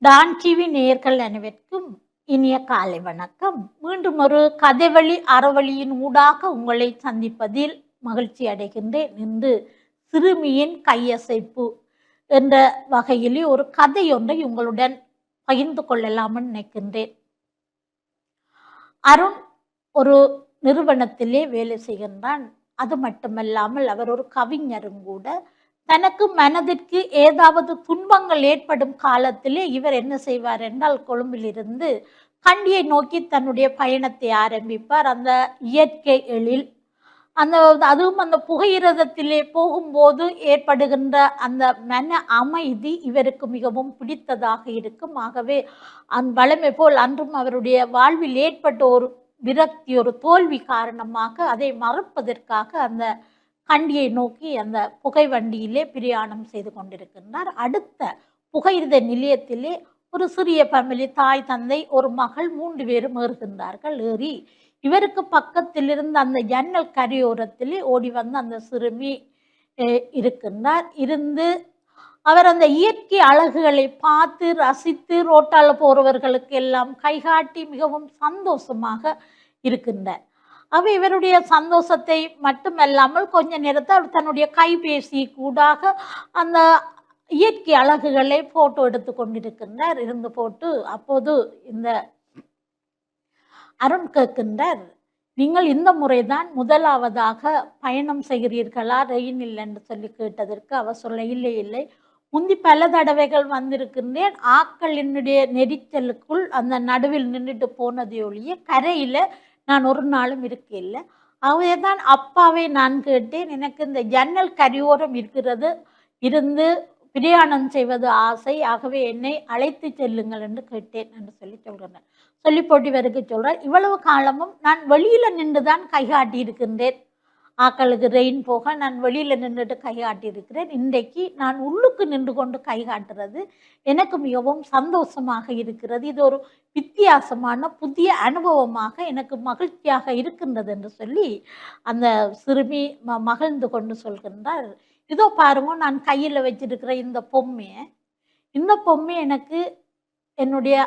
Don TV நேயர்கள் அனைவருக்கும் இனிய காலை வணக்கம். மீண்டும் ஒரு கதைவழி அறவழியின் ஊடாக உங்களை சந்திப்பதில் மகிழ்ச்சி அடைகின்றேன். இன்று சிறுமியின் கையசைப்பு என்ற வகையிலே ஒரு கதை ஒன்றை உங்களுடன் பகிர்ந்து கொள்ளலாம்னு நினைக்கின்றேன். அருண் ஒரு நிறுவனத்திலே வேலை செய்கின்றான். அது மட்டுமல்லாமல் அவர் ஒரு கவிஞரும் கூட. தனக்கு மனதிற்கு ஏதாவது துன்பங்கள் ஏற்படும் காலத்திலே இவர் என்ன செய்வார் என்றால், கொழும்பிலிருந்து கண்டியை நோக்கி தன்னுடைய பயணத்தை ஆரம்பிப்பார். அந்த இயற்கை எழில், அதுவும் அந்த புகையிரதத்திலே போகும்போது ஏற்படுகின்ற அந்த மன அமைதி இவருக்கு மிகவும் பிடித்ததாக இருக்கும். ஆகவே வழமை போல் அன்றும் அவருடைய வாழ்வில் ஏற்பட்ட ஒரு விரக்தி, ஒரு தோல்வி காரணமாக அதை மறப்பதற்காக அந்த கண்டியை நோக்கி அந்த புகை வண்டியிலே பிரயாணம் செய்து கொண்டிருக்கின்றார். அடுத்த புகையிரத நிலையத்திலே ஒரு சிறிய ஃபேமிலி, தாய், தந்தை, ஒரு மகள், 3 பேரும் ஏறுகின்றார்கள். ஏறி இவருக்கு பக்கத்தில் இருந்த அந்த ஜன்னல் கரையோரத்திலே ஓடி வந்து அந்த சிறுமி இருக்கின்றார். இருந்து அவர் அந்த இயற்கை அழகுகளை பார்த்து ரசித்து ரோட்டால் போறவர்களுக்கு எல்லாம் கைகாட்டி மிகவும் சந்தோஷமாக இருக்கின்றார். இவருடைய சந்தோஷத்தை மட்டுமல்லாமல் கொஞ்ச நேரத்தை அவர் தன்னுடைய கைபேசி கூடாக அந்த இயற்கை அழகுகளை போட்டோ எடுத்து கொண்டிருக்கின்றார். இருந்து போட்டு அப்போது இந்த அருண் கேட்கின்றார், நீங்கள் இந்த முறைதான் முதலாவதாக பயணம் செய்கிறீர்களா ரயிலில் என்று சொல்லி கேட்டதற்கு அவர் சொல்ல, இல்லை இல்லை, முந்தி பல தடவைகள் வந்திருக்கின்றேன். ஆக்களினுடைய நெரிச்சலுக்குள் அந்த நடுவில் நின்றுட்டு போனதை ஒழிய கரையில நான் ஒரு நாளும் இருக்கல. அவைதான் அப்பாவை நான் கேட்டேன், எனக்கு இந்த ஜன்னல் கரையோரம் இருந்து பிரயாணம் செய்வது ஆசை, ஆகவே என்னை அழைத்து செல்லுங்கள் என்று கேட்டேன் என்று சொல்லி சொல்கிறேன். சொல்லி போட்டி வரைக்கு சொல்கிறேன், இவ்வளவு காலமும் நான் வெளியில நின்றுதான் கைகாட்டி இருக்கின்றேன். ஆக்களுக்கு ரெயின் போக நான் வெளியில நின்றுட்டு கைகாட்டி இருக்கிறேன். இன்றைக்கு நான் உள்ளுக்கு நின்று கொண்டு கைகாட்டுறது எனக்கு மிகவும் சந்தோஷமாக இருக்கிறது. இது ஒரு வித்தியாசமான புதிய அனுபவமாக எனக்கு மகிழ்ச்சியாக இருக்கின்றது என்று சொல்லி அந்த சிறுமி மகிழ்ந்து கொண்டு சொல்கின்றார். இதோ பாருங்க, நான் கையில் வச்சிருக்கிற இந்த பொம்மை எனக்கு என்னுடைய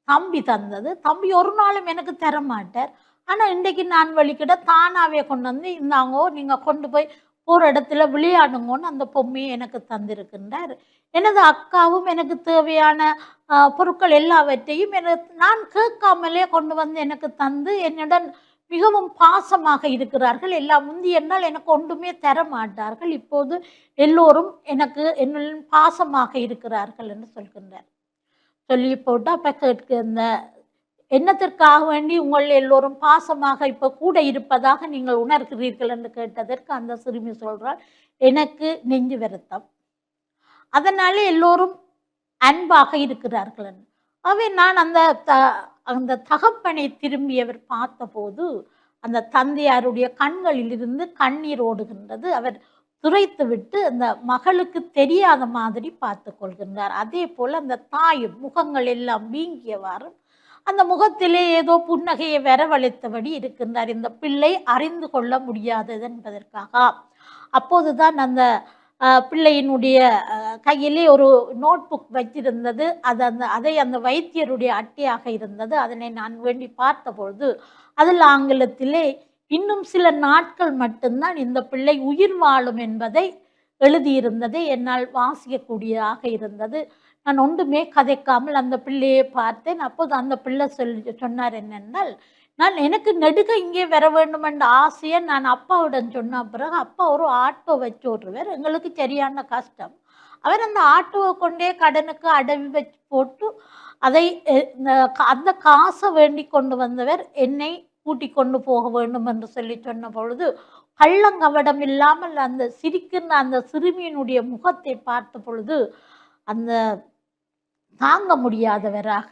தம்பி தந்தது. தம்பி ஒரு நாளும் எனக்கு தரமாட்டார். ஆனால் இன்றைக்கு நான் வலிக்கிட தானாகவே கொண்டு வந்து, இந்தாங்கோ நீங்கள் கொண்டு போய் போகிற இடத்துல விளையாடுங்கன்னு அந்த பொம்மையை எனக்கு தந்திருக்கின்றார். எனது அக்காவும் எனக்கு தேவையான பொருட்கள் எல்லாவற்றையும் நான் கேட்காமலே கொண்டு வந்து எனக்கு தந்து என்னுடன் மிகவும் பாசமாக இருக்கிறார்கள். எல்லாம் முந்தி என்னால் எனக்கு ஒன்றுமே தர மாட்டார்கள். இப்போது எல்லோரும் எனக்கு என்னுடன் பாசமாக இருக்கிறார்கள் என்று சொல்கின்றார். சொல்லி போட்டு அப்போ கேட்க, இந்த என்னத்திற்காக வேண்டி உங்கள் எல்லோரும் பாசமாக இப்போ கூட இருப்பதாக நீங்கள் உணர்கிறீர்கள் என்று கேட்டதற்கு அந்த சிறுமி சொல்றாள், எனக்கு நெஞ்சு வருத்தம், அதனால எல்லோரும் அன்பாக இருக்கிறார்கள். நான் அந்த தகப்பனை திரும்பி அவர் பார்த்தபோது அந்த தந்தையாருடைய கண்களில் இருந்து கண்ணீர் ஓடுகின்றது. அவர் துரைத்து விட்டு அந்த மகளுக்கு தெரியாத மாதிரி பார்த்து கொள்கின்றார். அதே போல அந்த தாயும் முகங்கள் எல்லாம் வீங்கியவாறும் அந்த முகத்திலே ஏதோ புன்னகையை வரவழைத்தபடி இருக்கின்றார். இந்த பிள்ளை அறிந்து கொள்ள முடியாதது என்பதற்காக. அப்போதுதான் அந்த பிள்ளையினுடைய கையிலே ஒரு நோட்புக் வச்சிருந்தது. அதை அந்த வைத்தியருடைய அட்டையாக இருந்தது. அதனை நான் வேண்டி பார்த்தபொழுது அதில் ஆங்கிலத்திலே இன்னும் சில நாட்கள் மட்டும்தான் இந்த பிள்ளை உயிர் வாழும் என்பதை எழுதியிருந்ததை என்னால் வாசிக்கக்கூடியதாக இருந்தது. நான் ஒன்றுமே கதைக்காமல் அந்த பிள்ளையை பார்த்தேன். அப்போது அந்த பிள்ளை சொன்னார் என்னென்னால், எனக்கு நெடுக இங்கே வர வேண்டும் என்ற ஆசையை நான் அப்பாவுடன் சொன்ன பிறகு அப்பா ஒரு ஆட்டோ வச்சு ஓட்டுருவார். எங்களுக்கு சரியான கஷ்டம். அவர் அந்த ஆட்டோவை கொண்டே கடனுக்கு அடவி வச்சு போட்டு அந்த காசை வேண்டி கொண்டு வந்தவர் என்னை கூட்டி கொண்டு போக வேண்டும் என்று சொல்லி சொன்ன பொழுது கள்ளங்கவடம் இல்லாமல் அந்த சிரிக்கின்ற அந்த சிறுமியினுடைய முகத்தை பார்த்த பொழுது அந்த தாங்க முடியாதவராக,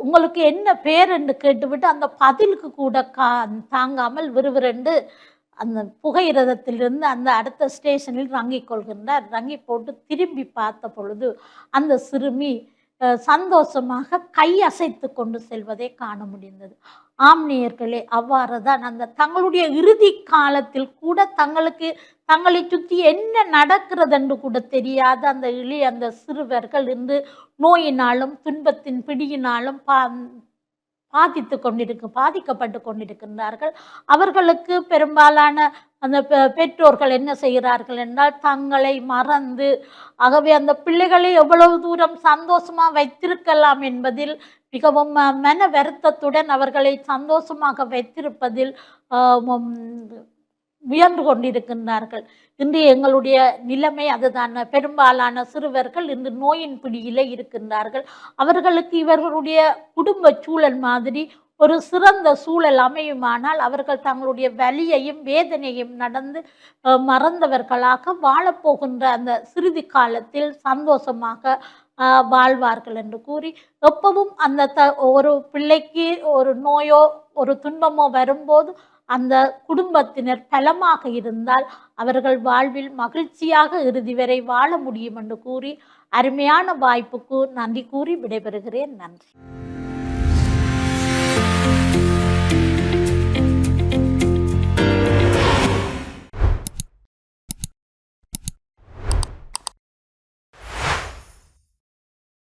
உங்களுக்கு என்ன பேர் என்று கேட்டுவிட்டு அந்த பதிலுக்கு கூட தாங்காமல் விறுவிறண்டு அந்த புகையிரதத்திலிருந்து அந்த அடுத்த ஸ்டேஷனில் ரங்கிக் கொள்கின்றார். ரங்கி போட்டு திரும்பி பார்த்த பொழுது அந்த சிறுமி சந்தோஷமாக கை அசைத்து கொண்டு செல்வதை காண முடிந்தது. ஆம் நேயர்களே, அவ்வாறு தான் அந்த தங்களுடைய இறுதி காலத்தில் கூட தங்களை சுற்றி என்ன நடக்கிறது என்று கூட தெரியாத அந்த அந்த சிறுவர்கள் இன்று நோயினாலும் துன்பத்தின் பிடியினாலும் பாதிக்கப்பட்டு கொண்டிருக்கின்றார்கள். அவர்களுக்கு பெரும்பாலான அந்த பெற்றோர்கள் என்ன செய்கிறார்கள் என்றால் தங்களை மறந்து, ஆகவே அந்த பிள்ளைகளை எவ்வளவு தூரம் சந்தோஷமா வைத்திருக்கலாம் என்பதில் மிகவும் மன வருத்தத்துடன் அவர்களை சந்தோஷமாக வைத்திருப்பதில் முயன்று கொண்டிருக்கின்றார்கள். இன்று எங்களுடைய நிலைமை அதுதான். பெரும்பாலான சிறுவர்கள் இன்று நோயின் பிடியிலே இருக்கின்றார்கள். அவர்களுக்கு இவர்களுடைய குடும்ப சூழல் மாதிரி ஒரு சிறந்த சூழல் அமையுமானால் அவர்கள் தங்களுடைய வலியையும் வேதனையும் மறந்தவர்களாக வாழப்போகின்ற அந்த சிறிது காலத்தில் சந்தோஷமாக வாழ்வார்கள் என்று கூறி, எப்பவும் அந்த ஒரு பிள்ளைக்கு ஒரு நோயோ ஒரு துன்பமோ வரும்போது அந்த குடும்பத்தினர் பலமாக இருந்தால் அவர்கள் வாழ்வில் மகிழ்ச்சியாக இறுதி வரை வாழ முடியும் என்று கூறி, அருமையான வாய்ப்புக்கு நன்றி கூறி விடைபெறுகிறேன். நன்றி.